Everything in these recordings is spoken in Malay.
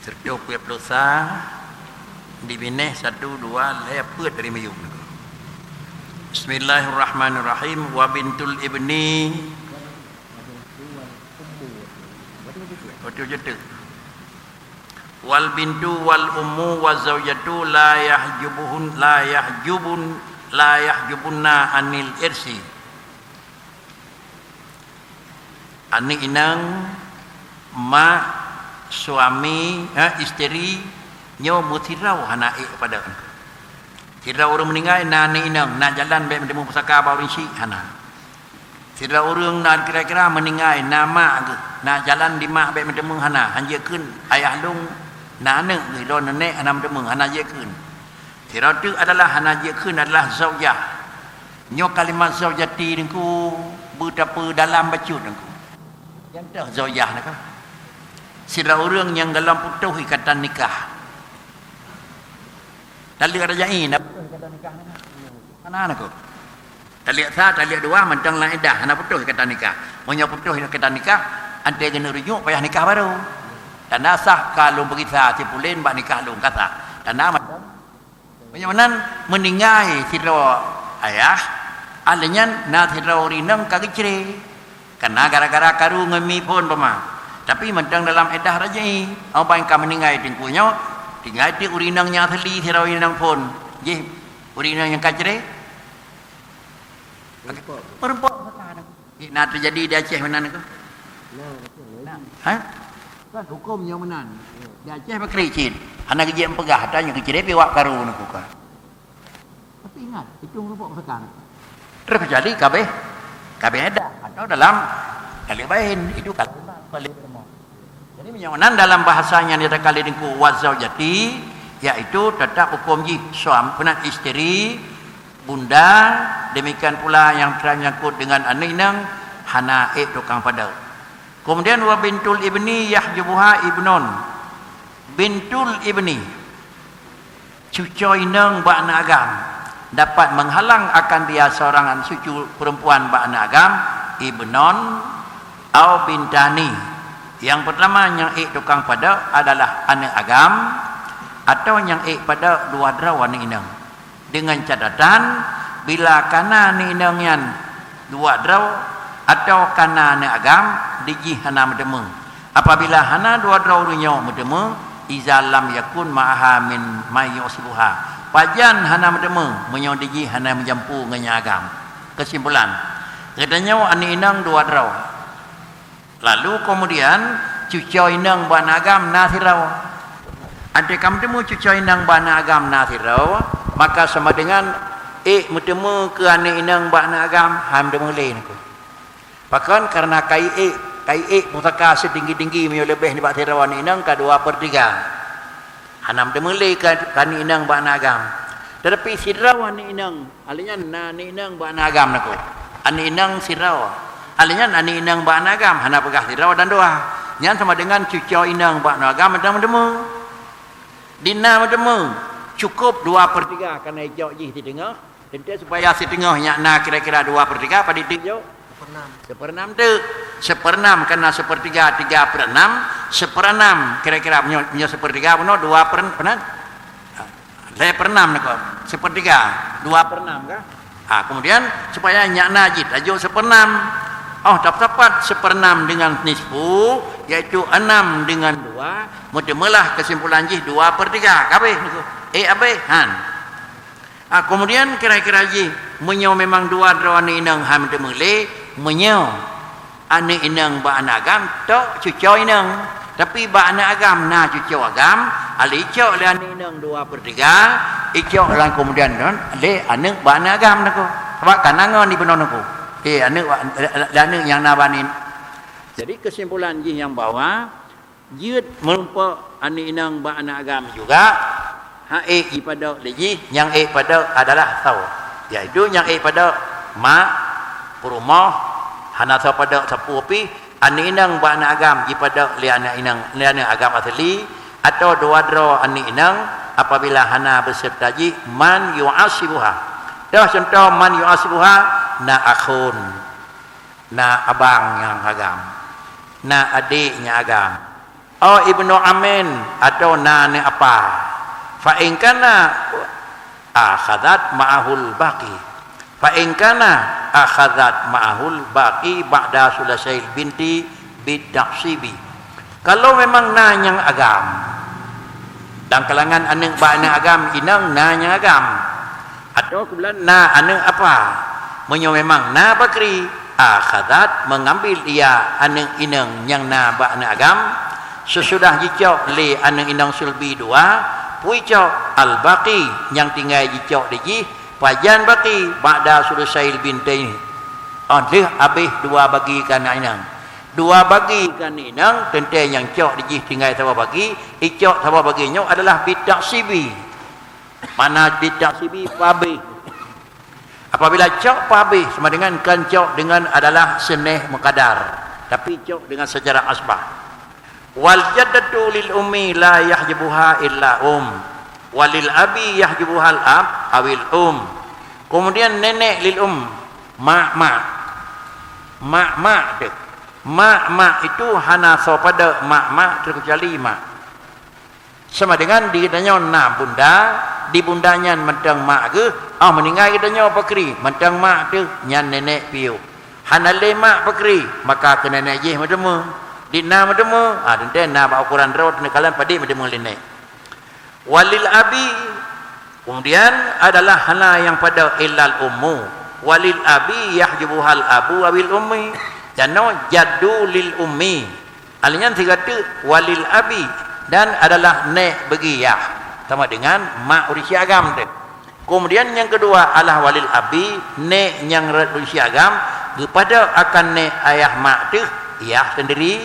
terjauh dosa dibineh 1 2 lepet dari mayung. Bismillahirrahmanirrahim. Wa bintul ibni betul jetuk. Wal bintu wal ummu wa zawjatu la yahjubunna anil irsi. Ani inang mak suami isteri nyo mutirau hanai pada tirau orang meninggal nani inang nak jalan baik bertemu pusaka bau rinsi hana tirau orang nak kira-kira meninggal nama ke nak jalan di mak baik bertemu hana hanja kun ayah lung nana ridon nenek hana bertemu hana je kun tirau tu adalah hana je kun adalah zaujah nyo kalimat zaujati dengku betapa dalam bacut dengku yang dah zaujah nak sila orang yang dalam putuh ikatan nikah tali rajai nak ikatan nikah mana aku tali satu tali dua mentang la idah nak putuh ikatan nikah monya putuh ikatan nikah ante kena rujuk payah nikah baru dan nasah kalau berkisah si pulin bak nikah lung kata dan nama macam meninggai sila ayah alenya na sila rinang kagicre karena gara-gara karu ngemi pun pema tapi mentang dalam edah rajai apa yang kau meninggai tingkunya tinggal di urinangnya theli sira urinang pun je urinang yang kacre perempuan sekarang nak terjadi di Aceh menan ke ha kan hukumnya menan di Aceh berkericin anak kerja empegah tanya kecre piwak karu nak ka tapi ingat itu rupa sekarang terjadi kabeh ada atau dalam kali lain itu kali balik jadi menyawanan dalam bahasanya dia kali dengku wazaujati yaitu tetap hukum ji suami pernah isteri bunda demikian pula yang ternyangkut dengan anak inang hana tukang pada kemudian wa bintul ibni yahjubuha ibnun bintul ibni cucu inang bakna agam dapat menghalang akan dia seorang cucu perempuan bakna agam ibnon au bintani. Yang pertama yang tukang pada adalah anak agam atau yang pada dua draw anak inang. Dengan catatan bila kana anak inang yang dua draw atau kana anak agam diji hana medemu. Apabila hana dua draw runyo medemu izalam yakun ma'aha min mayyusibuha. Pajan hana medemu menyo diji hana menjampu nganya agam. Kesimpulan katanya anak inang dua draw. Lalu kemudian cucu inang bana agam nasirau. Ante kam temu cucu inang bana agam nasirau, maka sama dengan bertemu ke ane inang bana agam ham temu lain aku. Bahkan karena kai pusaka setinggi-tinggi menyo lebih di bak sirau ane inang ka 2/3. Hanam temu lain ke ane inang bana agam. Tetapi sirau ane inang, alinya ane inang bana agam aku. Ane inang sirau. Alinya ani inang bak nagam hana pegah tirau dan doa nyan sama dengan cucu inang bak nagam medemu dina medemu cukup 2/3 karena hijau ji di tengah tentu supaya si tengah nyakna kira-kira 2/3 pada hijau 1/6 tu 1/6 karena 1/3 3/6 1/6 kira-kira punya 1/3 puno 2/6 nak 1/3 2/6 kah kemudian supaya nyakna ji tajuk 1/6 oh dapat 1/6 dengan nisfu iaitu 6 dengan 2 mutemelah kesimpulan ji 2/3 kabeh niku abe han kemudian kira-kira ji menyo memang dua drawani inang ham temele menyo ane inang ba anagam tok cucu inang tapi ba anagam na cucu agam ali cok le ane inang 2/3 icok lan kemudian le ane ba anagam nako apa kanangon di benon nako anak yang nabanin. Jadi kesimpulan ji yang bawah jid merumpok anak inang ba anak agam juga pada lagi yang pada adalah tahu yaitu yang pada mak perumah hana pada sapu api anak inang ba anak agam pada li anak inang li anak agam asli atau dua dro anak inang apabila hana beserta ji man yu'asibuha. Dah contoh man yu'asibuha na akhun na abang yang agam na adiknya agam ibnu amin atau na ne apa fa in kana akhadhat ma'ahul baqi fa in kana akhadhat ma'ahul baqi ba'da sulasail binti bidaqsibi. Kalau memang na yang agam dalam kalangan anak ba anak agam inang na yang agam atau kemudian na anak apa menyo memang na bakri akhadhat mengambil ia anak inang yang na ba anak agam sesudah dicok le anak inang sulbi dua pui cok al baqi yang tinggal dicok deji pajan baqi ba'da sulusail binti dia habis dua bagi kan inang dua bagi kan inang tentang yang cok deji tinggal sabar bagi icok sabar baginya adalah bidaqsibi. Mana bidaqsibi pabih apabila cok pabih sama dengan kan cok dengan adalah seneh mukadar tapi cok dengan sejarah asbah. Wal jaddatu lil ummi la yahjibuha illa walil abi yahjibuha al ab awil kemudian nenek lil mak itu hana so pada mak terkecuali mak sama dengan ditanya na bunda di bundanya mentang mak ke meninggal ditanya pakri mentang mak tu nyan nenek piu hana le mak pakri maka ke nenek je mademu di na mademu tente na ba ukuran raut ne kalian padi mademu nenek walil abi kemudian adalah hana yang pada illal ummu walil abi yahjibuhal abu awil ummi jano jaddu lil ummi alinya tiga tu walil abi dan adalah nek begiyah sama dengan mak urisi agam tu. Kemudian yang kedua adalah walil abi nek yang urisi agam kepada akan nek ayah mak tu ayah sendiri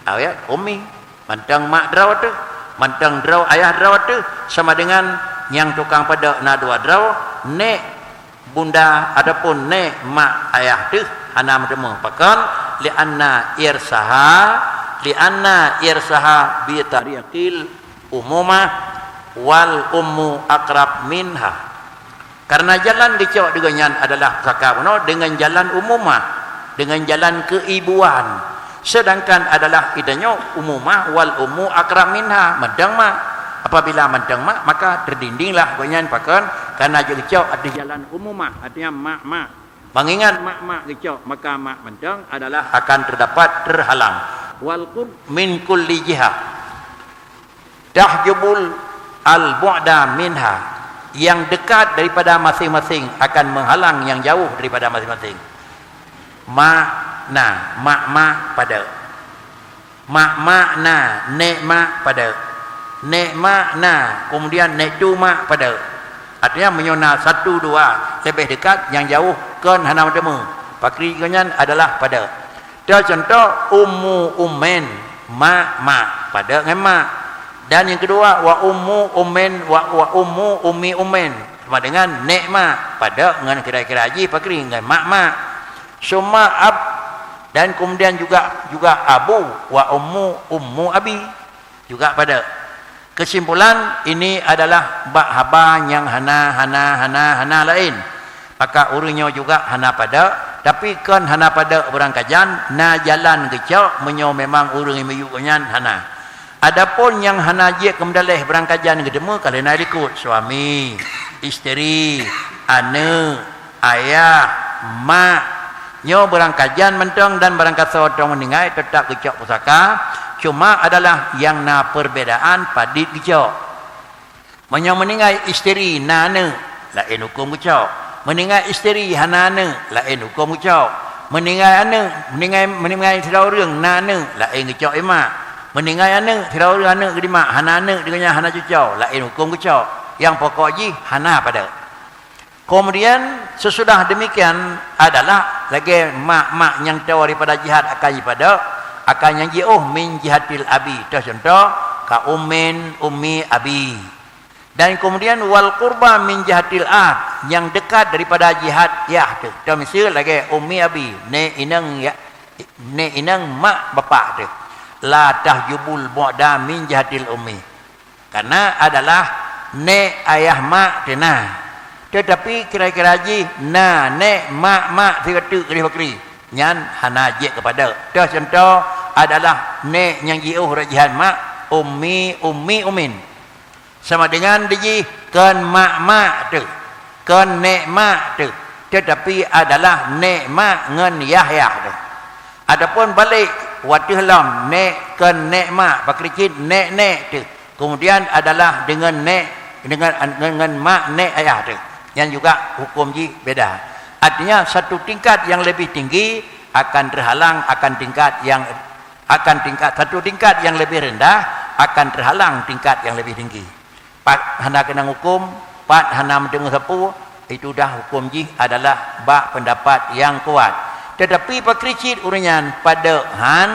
ayah ummi mantang mak draw tu mantang draw ayah draw tu sama dengan yang tukang pada na dua draw nek bunda adapun nek mak ayah tu hana mademu pakan lianna irsaha bi tariqil umumah wal ummu aqrab minha karena jalan dicok dengannya adalah sakabno dengan jalan umumah dengan jalan keibuan sedangkan adalah idanya umumah wal ummu aqrab minha madang mak apabila madang mak maka terdindinglah ganyan pakan karena dicok ada jalan umumah artinya mak mengingat mak gecok maka mak mendang adalah akan terdapat terhalang wal qurb min kulli jihah tahjubul al bu'da minha yang dekat daripada masing-masing akan menghalang yang jauh daripada masing-masing mak pada mak nek mak pada nek mak kemudian nek tu mak pada artinya menyona satu dua lebih dekat yang jauh kan hana mademu pakri kanyan adalah pada contoh ummen mak pada ngemak dan yang kedua wa ummu ummen wa ummu ummi ummen sama dengan nek mak pada dengan kira-kira haji pakri dengan mak summa ab dan kemudian juga abu wa ummu abi juga pada. Kesimpulan ini adalah bak haba yang hana lain. Maka urunya juga hana pada, tapi kan hana pada orang kajan na jalan kecok menyo memang urung meyuknya hana. Adapun yang hana je kemdaleh orang kajan gedemu kalau nak ikut suami, isteri, anak, ayah, mak nyo orang kajan mentong dan barang kasa orang meninggal tetap kecok pusaka. Cuma adalah yang na perbedaan padit kecok. Meninggal isteri nana lain hukum kecok. Meninggal isteri hanana lain hukum kecok. Meninggal tirau reng nana lain kecok emak. Meninggal anak tirau reng anak kedima hanana dengannya hana kecok lain hukum kecok. Yang pokok ji hana pada. Kemudian sesudah demikian adalah lagi mak yang tahu daripada jihad akan pada akan yang min jihatil abi contoh ka ummi abi dan kemudian wal qurba min jihatil ab yang dekat daripada jihad tu misal lagi ummi abi ne inang mak bapak tu la tahjubul bu'da min jihatil ummi karena adalah ne ayah mak tenah tetapi kira-kira ji ne mak tiga tu kri nyan hana je kepada contoh adalah nek yang jiuh rajihan mak ummi umin sama dengan diji kan mak tu kan nek mak tu tetapi adalah nek mak ngan yah tu adapun balik watih lam nek kan nek mak pakricit nek tu kemudian adalah dengan nek dengan mak nek ayah tu yang juga hukum ji beda artinya satu tingkat yang lebih tinggi akan terhalang satu tingkat yang lebih rendah akan terhalang tingkat yang lebih tinggi. Pat hana kena hukum, pat hana mendengar sapu, itu dah hukum ji adalah bak pendapat yang kuat. Tetapi pakricit urinyan pada han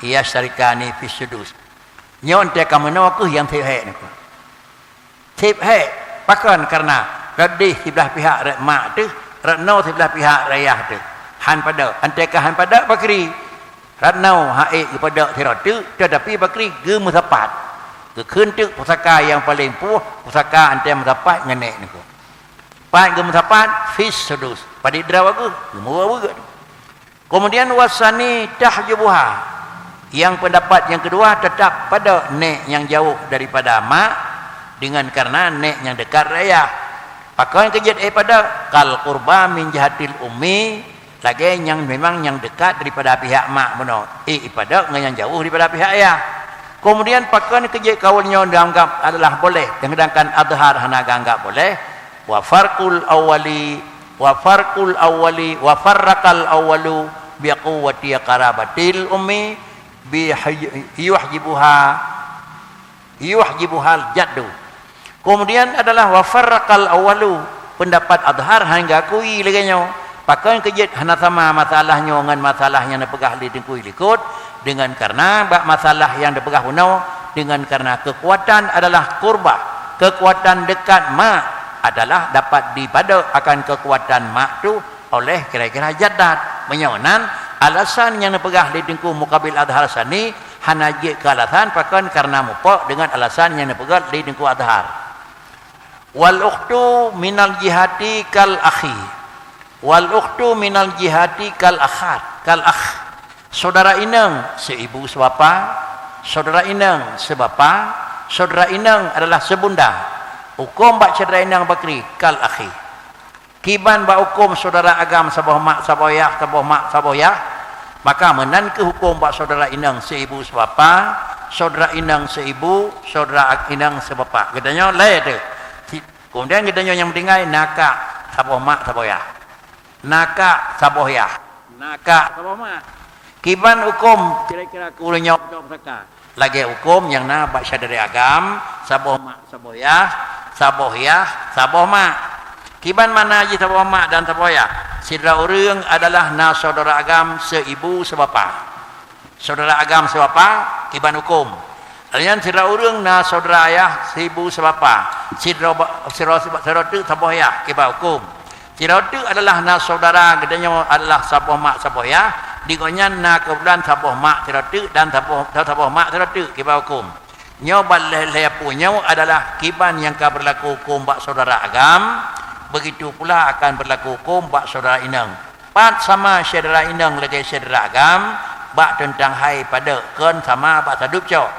ia syarikani fi sudus. Nyon te kamano ku yang teh ni ku. Tip he pakan karena radih sebelah pihak mak tu, radno sebelah pihak rayah tu. Han pada anteka han pada pakri radno hae kepada sirat tu tetapi pakri ge musapat. Ke kentuk pusaka yang paling puh pusaka ante musapat ngenek ni ku. Pat ge musapat fis sudus. Pada draw aku gemua juga. Kemudian wasani tahjubuha. Yang pendapat yang kedua tetap pada nek yang jauh daripada mak dengan karena nek yang dekat rayah. Pakai kejat pada kal qurba min jahatil ummi lagi yang memang yang dekat daripada pihak mak benar. Pada yang jauh daripada pihak ayah. Kemudian pakai kejat kaulnya dianggap adalah boleh. Sedangkan adhar hana anggap boleh. Wa farqul awwali wa farraqal awwalu bi quwwati qarabatil ummi bi yuhjibuha jaddu. Kemudian adalah wa farraqal awwalu pendapat adhar hingga kui leganya. Pakai kejat hana sama masalahnya dengan masalah yang dipegah li dengkui likut dengan karena bak masalah yang dipegah hunau dengan karena kekuatan adalah kurba kekuatan dekat mak adalah dapat dipada akan kekuatan mak tu oleh kira-kira jadat menyonan alasan yang dipegah li dengku mukabil adhar sani hana je ke alasan pakai karena mupok dengan alasan yang dipegah li dengku adhar wal ukhtu minal jihati kal akhi wal ukhtu minal jihati kal akhat kal akh saudara inang seibu sebapa saudara inang sebapa saudara inang adalah sebunda hukum bak saudara inang bakri kal akhi kiban bak hukum saudara agam sabah mak saboyah sabah mak saboyah maka menan ke hukum bak saudara inang seibu sebapa saudara inang seibu saudara inang sebapa gedanya lain tu kemudian gedanya yang mendengai nakak sabah mak saboyah naka sabohyah naka saboma kiban hukum kira-kira kulanya pusaka lagi hukum yang na baca dari agam sabohma sabohyah sabohma kiban mana aja sabohma dan sabohyah sidra urang adalah na saudara agam seibu sebapa saudara agam sebapa kiban hukum alian sidra urang na saudara ayah seibu sebapa sidra tu sabohyah kiban hukum Tirautu adalah na saudara gedanya adalah saboh mak saboh ya digonya na kebetulan saboh mak tirautu dan saboh mak tirautu kibar hukum nyo balai punya adalah kiban yang ka berlaku hukum bak saudara agam begitu pula akan berlaku hukum bak saudara inang pat sama saudara inang lagi saudara agam bak tentang hai pada kan sama bak sadup cok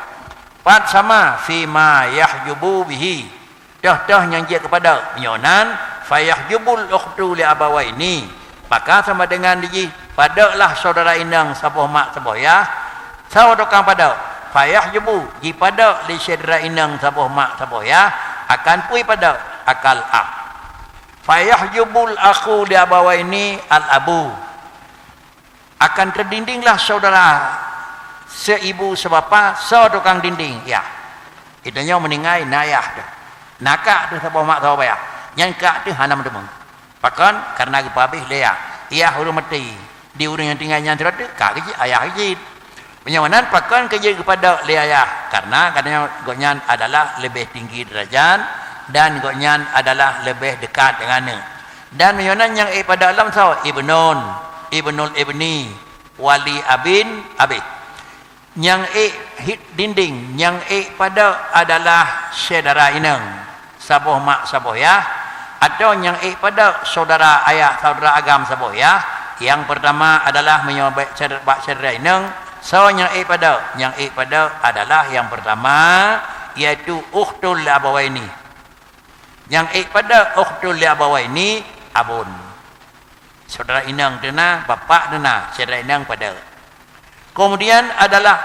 pat sama fi ma yahjubu bihi dah yang dia kepada nyonan fayahjubul ukhtu li abawaini maka sama dengan diji padalah saudara inang saboh mak saboh ya saudara kang pada fayahjubu ji pada li saudara inang saboh mak saboh ya akan pui pada akal a fayahjubul akhu li abawaini al abu akan terdindinglah saudara seibu sebapa saudara kang dinding ya itanya meningai nayah dah nakak tu saboh mak saboh ya yang kak tu hana mendemung pakan karena gepabih lea ia huru mati di urang yang tinggalnya terus kak kecil ayah kecil penyamanan pakan kerja kepada lea ayah karena katanya gonyan adalah lebih tinggi derajat dan gonyan adalah lebih dekat dengannya dan penyamanan yang pada alam saw ibnul ibni wali abin abi yang dinding yang pada adalah saudara inang saboh mak saboh ya atau yang pada saudara ayah saudara agam saboh ya yang pertama adalah menyobek saudara inang So yang pada adalah yang pertama iaitu ukhtul abawaini. Yang pada ukhtul abawaini abun. Saudara inang dena, bapa dena, saudara inang pada. Kemudian adalah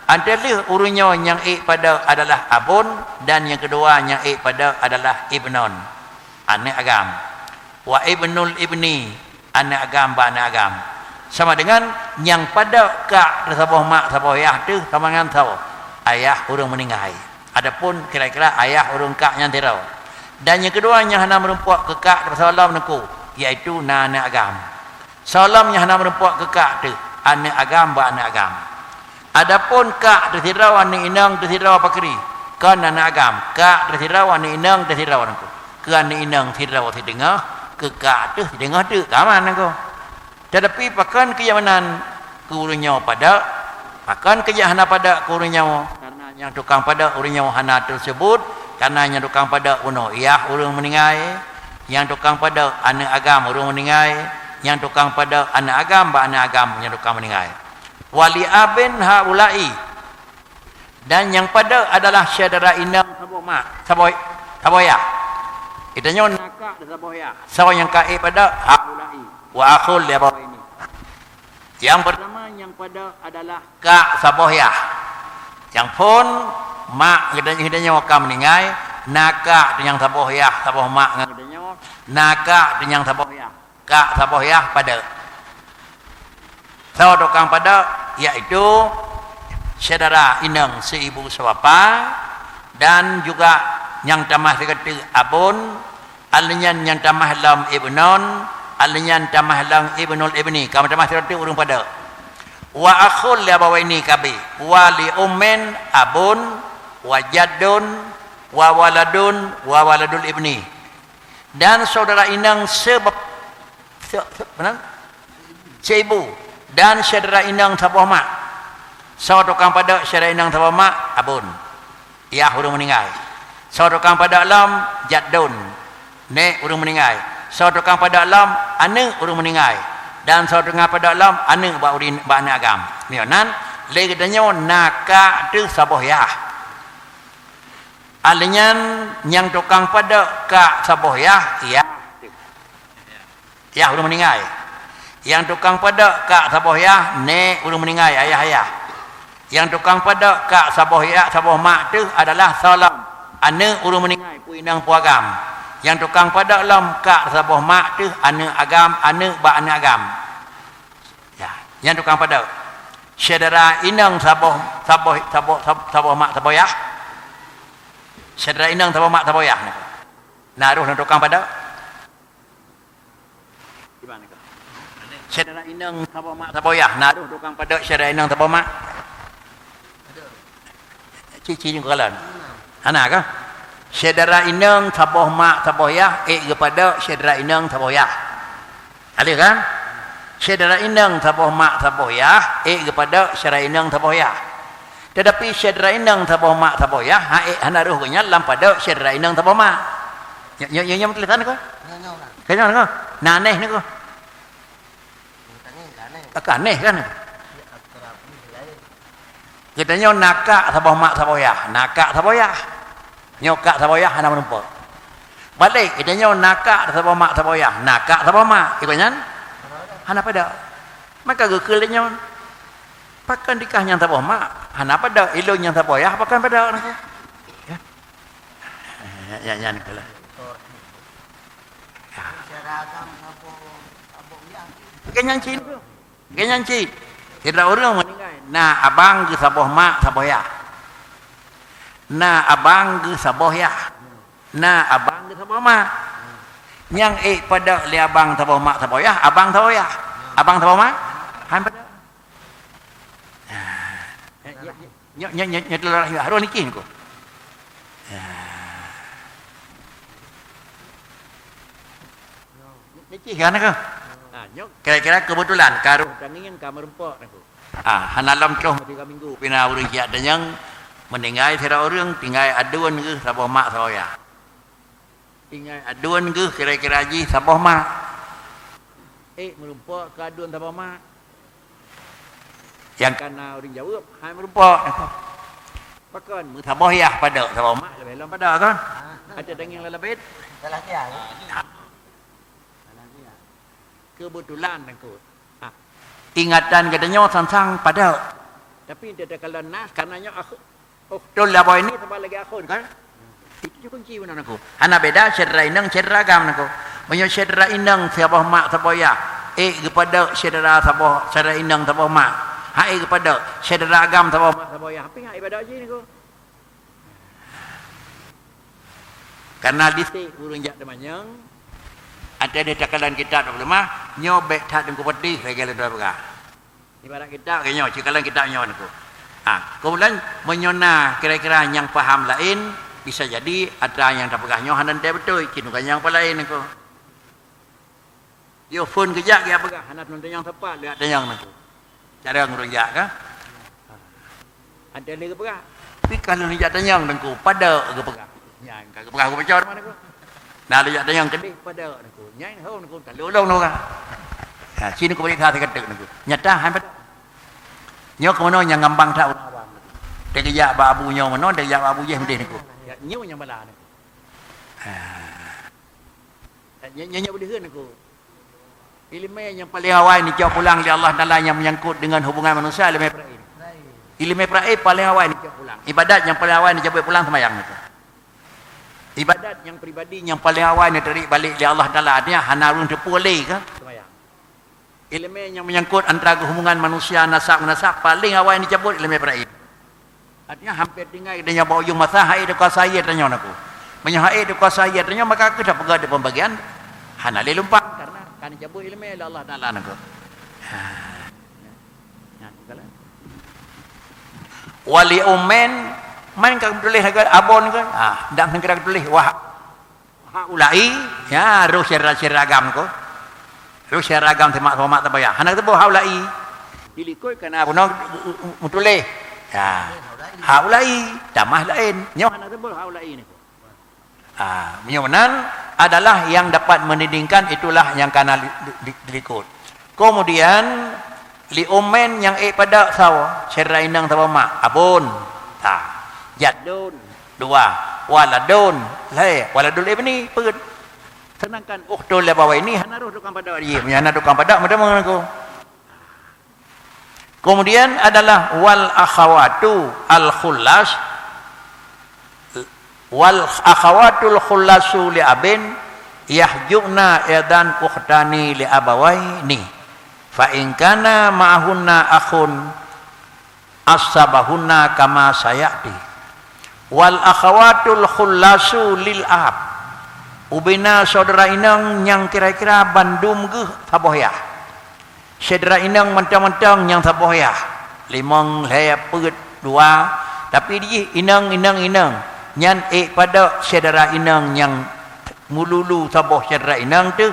adalah urunnya yang pada adalah abun dan yang kedua yang pada adalah ibnon, anak agam. Wa ibnul ibni, anak agam ba anak agam. Sama dengan yang pada kak sabah mak sabah ayah tu sama dengan tahu ayah urang meninggal. Adapun kira-kira ayah urang kak yang tirau. Dan yang kedua yang hana merempuak ke kak salam naku iaitu anak agam. Salam yang hana merempuak ke kak tu anak agam ba anak agam. Adapun kak tertirau anak inang tertirau pakri kan anak agam kak tertirau anak inang tertirau naku. Ke anak inang tirau tidengah ke kak tu tidengah tu kaman naku. Tetapi pakan kejamanan kurunnya pada pakan kejahana pada kurunnya karena yang tukang pada urunnya hana tersebut karena yang tukang pada uno iya urung meninggal yang tukang pada anak agam urung meninggal yang tukang pada anak agam ba anak agam yang tukang meninggal wali abin haulai dan yang pada adalah saudara inang sabok mak saboya itanya nakak saboya sawa yang kai pada haulai wa akhul ya bawah ini. Yang pertama yang pada adalah kak sabohyah. Yang pun mak gedanya wakam meninggal, nakak yang sabohyah, saboh mak gedanya, nakak yang sabohyah. Kak sabohyah pada. Sawa dokang pada yaitu saudara inang seibu sebapa dan juga yang tamah sekali abun, alinyan yang tamah lam ibnon alinyan tamah lang ibnul ibni kamu tamah serta urung pada wa akhul li abawaini kabi wa li ummin abun wa jaddun wa waladul ibni dan saudara inang seibu dan saudara inang sabah mak saudara kang pada saudara inang sabah mak abun ya urung meninggal saudara kang pada alam jaddun ne urung meninggal saudara kang pada alam anak urung meninggal dan saudara pada alam anak ba urin ba anak agam nionan legedanya naka tu sabohyah alinyan yang tukang pada ka sabohyah ya urung meninggal yang tukang pada ka sabohyah ne urung meninggal ayah yang tukang pada ka sabohyah saboh mak tu adalah salam anak urung meninggal pu inang pu agam yang tukang pada alam kak saboh mak tu anak agam anak ba anak agam ya yang tukang pada saudara inang saboh mak saboyah saudara inang saboh mak saboyah naruh nang tukang pada gimana kau saudara inang saboh mak saboyah naruh tukang pada saudara inang saboh mak cici ni kalan anak kah saudara inang saboh mak saboyah kepada saudara inang saboyah. Ada kan? Saudara inang saboh mak saboyah kepada saudara inang saboyah. Tetapi saudara inang saboh mak saboyah hana ruhnya lam pada saudara inang saboh mak. Nya tulisan ko? Kanya ko? Naneh ni ko. Aneh kan? Katanya nakak saboh mak saboyah, nakak saboyah. Nyokak saboyah hana menumpak balik idanya nakak saboh mak saboyah nakak saboh mak ibanyan hana pada maka gekelnya pakan dikahnya saboh mak hana pada ilungnya saboyah pakan pada ya niklah seragam kenyanci tidak orang meninggal nah abang ke saboh mak saboyah na abang ke sabohyah na abang ke saboh mak yang pada li abang saboh mak saboyah abang saboyah abang saboh mak han pada nya telur haru nikin ko niki kan ko kira-kira kebetulan karuh tangingin kamar empok aku hanalam coh 3 minggu pina urang kiat yang meninggal sira orang tinggal aduan ke saboh mak saboyah tinggal aduan ke kira-kira haji saboh mak merumpak ke aduan saboh mak yang kana orang jawab hai merupa pakan mu thaboh ya pada thaboh mak lebih lam pada kan ada daging lalabit Salah dia. kebetulan aku ingatan katanya sang pada tapi tidak kalau nas karenanya aku tol lah boy ini tambah lagi aku kan itu kunci benar aku anak beda cedera inang cedera agam aku banyak cedera inang siapa mak siapa ya kepada cedera siapa cedera inang siapa mak hai kepada cedera agam siapa mak siapa ya apa yang ibadah je ni aku karena di sini burung jak demanyang ada di takalan kita tak lemah nyobek tak dengan pedih lagi ada berapa ibarat kita kayaknya cikalan kita nyon aku kemudian menyona kira-kira yang paham lain bisa jadi ada yang tak pegah nyohan dan dia betul kini bukan yang lain aku dia phone kejap dia pegah anak nonton yang tepat lihat ada yang aku cara ngurunjak kan ada lagi pegah tapi kalau ni jatuh yang aku pada aku pegah yang kagak pegah aku pecah mana aku nah lihat ada yang kedih pada aku nyai hau aku tak lulung tu kan sini aku boleh kata kata aku nyata han pada nyo ke mana yang ngambang tak awam dia kerja babu nyo mana dia kerja babu je mendih aku nyo yang bala aku nyo boleh hen aku ilmu yang paling awal ni jauh pulang di Allah Taala yang menyangkut dengan hubungan manusia ilmu praib paling awal ni jauh pulang ibadat yang paling awal ni jauh pulang sembahyang itu ibadat yang pribadi yang paling awal ni tarik balik di Allah Taala artinya hanarun terpulih ke sembahyang ilmu yang menyangkut antara hubungan manusia nasab paling awal ni cabut ilmu praib artinya hampir tinggal dia bawa ujung masa hai dekat saya tanya aku menyahai dekat saya tanya maka aku dah pegang di pembagian hanale lumpang karena kan cabut ilmu Allah Taala nak wali umen main kau tulis agak abon kan dak mengkira tulis wah ulai ya ru seragam ko ru seragam temak somak tabaya hanak tebo haulai dilikoi kana puno tulis ya haulai tamah lain nyo hanak tebo haulai ni menyonan adalah yang dapat menidingkan itulah yang kana dilikut kemudian li umen yang pada saw serainang tabama abon jadun dua waladun waladul ibni pun sedangkan ukhdul bawa ini hanaruh dukang pada dia hana dukang pada macam mana aku kemudian adalah wal akhawatu al khullas wal akhawatul khullasu li abin yahjuna yadan ukhtani li abawaini fa in kana ma'hunna akhun asabahunna kama sayati wal akhawatul khullasu lil ab ubina saudara inang yang kira-kira bandum ke sabohya saudara inang mentang-mentang yang sabohya limang saya perut dua tapi dia inang nyan pada saudara inang yang mululu saboh saudara inang tu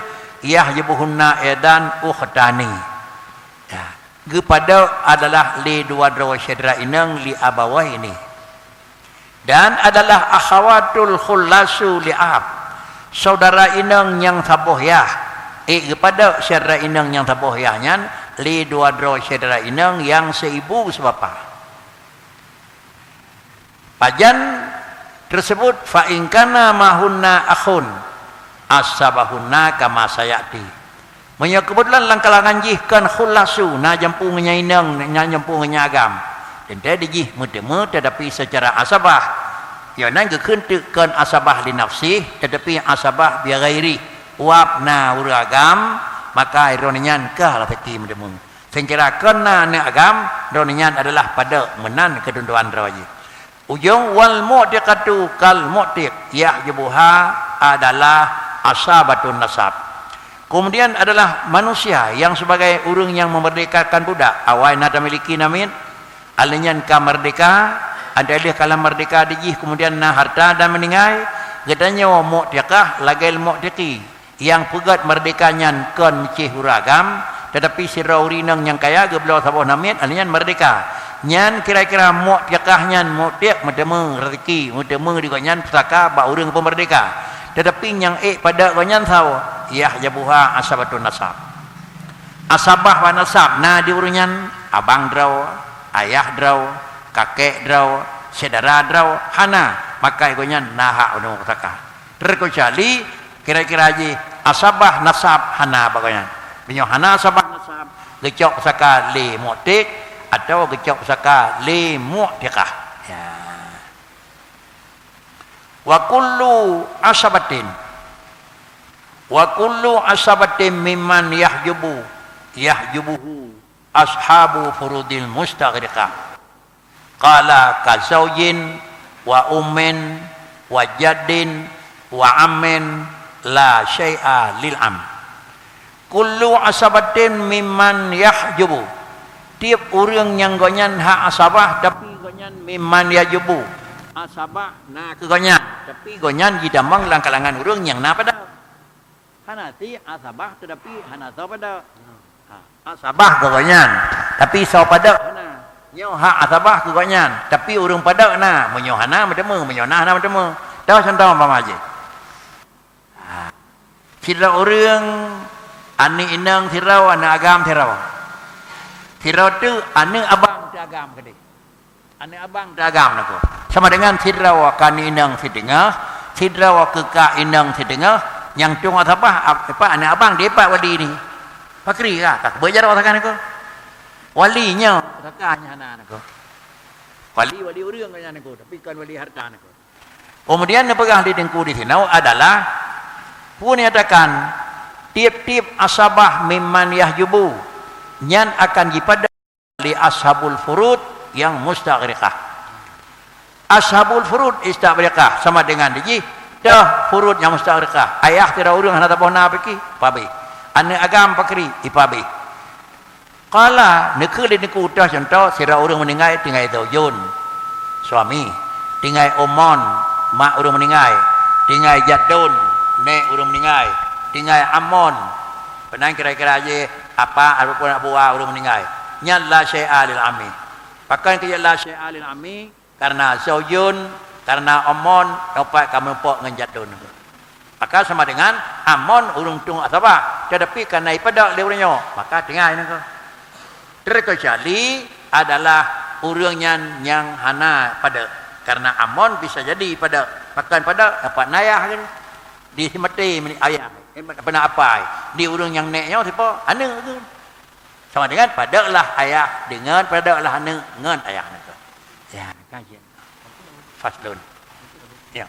yah yabuhunna edan ukhtani kepada adalah li dua drawa saudara inang li abawah ini dan adalah akhawatul khullasu li'ab saudara inang yang sabohyah kepada saudara inang yang sabohyahnya li dua draw saudara inang yang seibu sebapa pajan tersebut fa in kana mahunna akhun asabahunna kama sayati menyo kebetulan langkalangan jihkan khullasu na jampung nya inang nya jampung nya agam dan dia mutemu tetapi secara asabah ya nang kekentekan asabah li nafsi tetapi asabah bi ghairi wabna uragam maka ironnya kah la peti mutemu sengkira kena ne agam ironnya adalah pada menan kedunduan rawaji ujung wal mu'tiqatu kal mu'tiq ya jubuha adalah asabatun nasab kemudian adalah manusia yang sebagai urang yang memerdekakan budak awai nada miliki namin alinyan ka merdeka ada dia kala merdeka dijih kemudian na harta dan meninggal katanya mu'tiqah lagal mu'tiqi yang pegat merdekanya kon cih uragam tetapi siraurinang yang kaya geblau saboh namit alinyan merdeka nyan kira-kira mu'tiqahnya mu'tiq mutemu rezeki mutemu dikonyan pusaka ba urang pemerdeka tetapi yang pada konyan sawo yah jabuha asabatun nasab asabah wa nasab na diurunyan abang draw, ayah draw, kakek draw, saudara draw, hana maka igonya naha unu kata terkecuali kira-kira aja asabah nasab hana bagaian binyo hana asabah nasab gecok saka li mu'tik atau gecok saka li mu'tiqah ya wa kullu asabatin mimman yahjubuhu ashabu furudil mustaghriqah qala kazaujin wa ummin wa jaddin wa ammin la syai'a lil am kullu asabatin mimman yahjubu tiap orang yang gonyan hak asabah tapi gonyan mimman yahjubu asabah na ke gonyan tapi gonyan didamang lang kalangan orang yang na pada hanati asabah tetapi hanata pada asabah ke gonyan tapi so pada hana nyo hak asabah ke gonyan tapi orang pada na menyo hana mademu menyo na hana mademu tahu contoh apa aja sira orang ani inang sirau ana agam sirau tu ani abang tu agam kede ani abang tu agam nako sama dengan sirau kani inang sidengah sirau keka inang sidengah yang tung asabah apa ani abang depa wali ni pakri ka bejar watakan nako walinya kakaknya hana nako wali orang kanya nako tapi kan wali harta nako kemudian pegang di dengku di sini adalah pun nyatakan tiap-tiap asabah mimman yahjubu nyan akan dipada li ashabul furud yang mustaghriqah ashabul furud istaghriqah sama dengan diji dah furud yang mustaghriqah ayah tira urang hana tapona peki pabe ane agam pakri ipabe qala nekeu neku utah contoh sira urang meninggal tinggal zaujun suami tinggal omon mak urang meninggal tinggal jaddun nek urang meninggal tinggal amon penang kira-kira aja apa ataupun nak buah urang meninggal nya la syai'a lil ami pakai ke la syai'a lil ami karena zaujun karena amon dapat kamu pok ngan jaddun maka sama dengan amon urang tung asabah tetapi karena ipada leurnya maka dengar ini kau terkecuali adalah urang yang hana pada karena amon bisa jadi pada pakai pada dapat nayah kan di mati ayah pernah apa di urang yang neknya siapa ane tu sama dengan padalah ayah dengan padalah ane ngan ayah itu ya kajian faslun ya